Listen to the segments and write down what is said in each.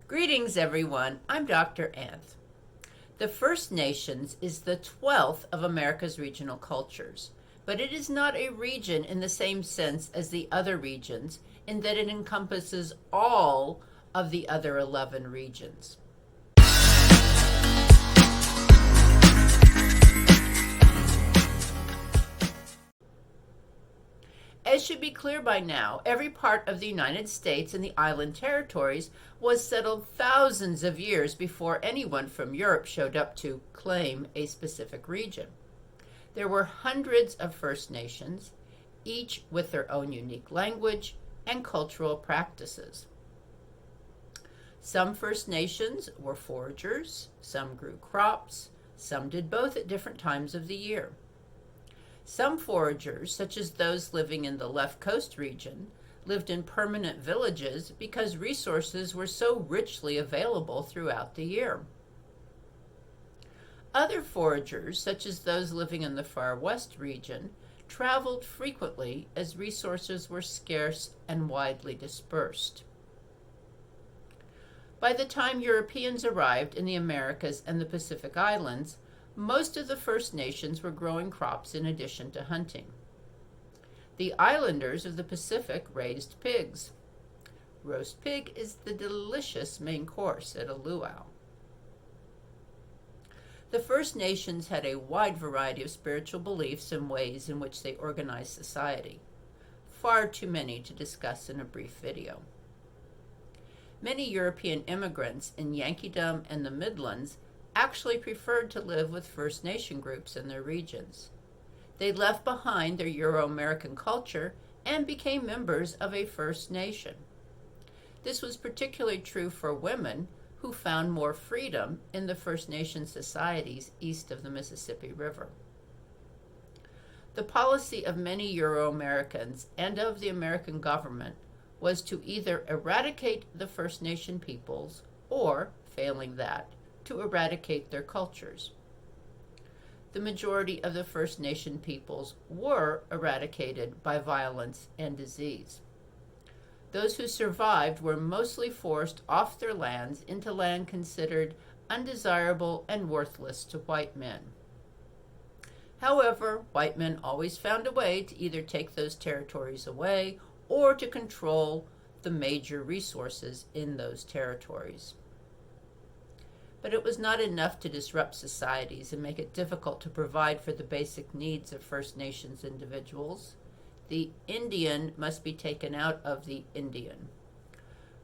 Greetings, everyone. I'm Dr. Anth. The First Nations is the 12th of America's regional cultures, but it is not a region in the same sense as the other regions in that it encompasses all of the other 11 regions. As should be clear by now, every part of the United States and the island territories was settled thousands of years before anyone from Europe showed up to claim a specific region. There were hundreds of First Nations, each with their own unique language and cultural practices. Some First Nations were foragers, some grew crops, some did both at different times of the year. Some foragers, such as those living in the Left Coast region, lived in permanent villages because resources were so richly available throughout the year. Other foragers, such as those living in the Far West region, traveled frequently as resources were scarce and widely dispersed. By the time Europeans arrived in the Americas and the Pacific Islands, most of the First Nations were growing crops in addition to hunting. The islanders of the Pacific raised pigs. Roast pig is the delicious main course at a luau. The First Nations had a wide variety of spiritual beliefs and ways in which they organized society. Far too many to discuss in a brief video. Many European immigrants in Yankeedom and the Midlands actually preferred to live with First Nation groups in their regions. They left behind their Euro-American culture and became members of a First Nation. This was particularly true for women who found more freedom in the First Nation societies east of the Mississippi River. The policy of many Euro-Americans and of the American government was to either eradicate the First Nation peoples or, failing that, to eradicate their cultures. The majority of the First Nation peoples were eradicated by violence and disease. Those who survived were mostly forced off their lands into land considered undesirable and worthless to white men. However, white men always found a way to either take those territories away or to control the major resources in those territories. But it was not enough to disrupt societies and make it difficult to provide for the basic needs of First Nations individuals. The Indian must be taken out of the Indian.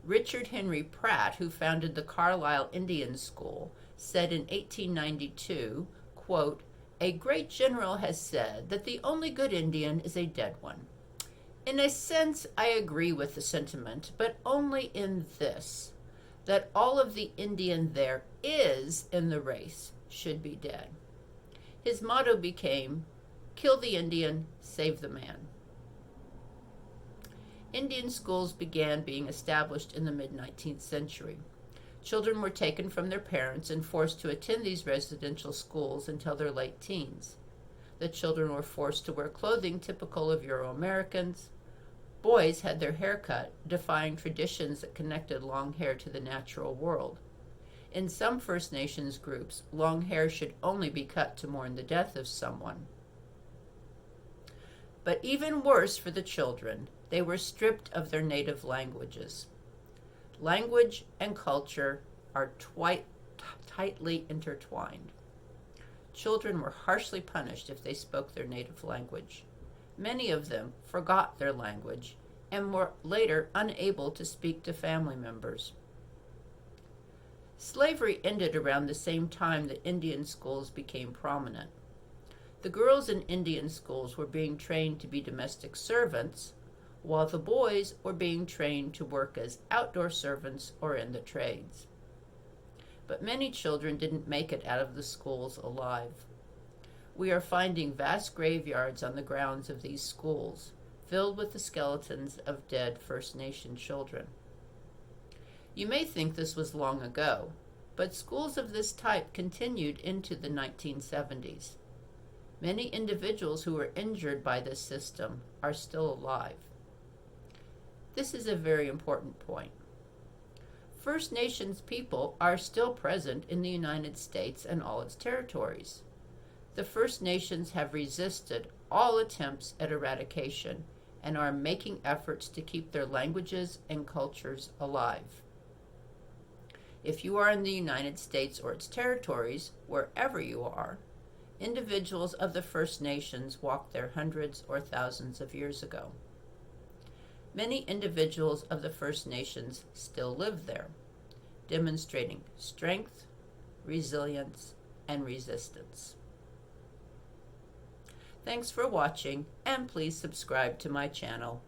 Richard Henry Pratt, who founded the Carlisle Indian School, said in 1892, quote, "A great general has said that the only good Indian is a dead one. In a sense, I agree with the sentiment, but only in this, that all of the Indian there is in the race should be dead." His motto became, "Kill the Indian, save the man." Indian schools began being established in the mid-19th century. Children were taken from their parents and forced to attend these residential schools until their late teens. The children were forced to wear clothing typical of Euro-Americans. Boys had their hair cut, defying traditions that connected long hair to the natural world. In some First Nations groups, long hair should only be cut to mourn the death of someone. But even worse for the children, they were stripped of their native languages. Language and culture are tightly intertwined. Children were harshly punished if they spoke their native language. Many of them forgot their language and were later unable to speak to family members. Slavery ended around the same time that Indian schools became prominent. The girls in Indian schools were being trained to be domestic servants, while the boys were being trained to work as outdoor servants or in the trades. But many children didn't make it out of the schools alive. We are finding vast graveyards on the grounds of these schools, filled with the skeletons of dead First Nation children. You may think this was long ago, but schools of this type continued into the 1970s. Many individuals who were injured by this system are still alive. This is a very important point. First Nations people are still present in the United States and all its territories. The First Nations have resisted all attempts at eradication and are making efforts to keep their languages and cultures alive. If you are in the United States or its territories, wherever you are, individuals of the First Nations walked there hundreds or thousands of years ago. Many individuals of the First Nations still live there, demonstrating strength, resilience, and resistance. Thanks for watching, and please subscribe to my channel.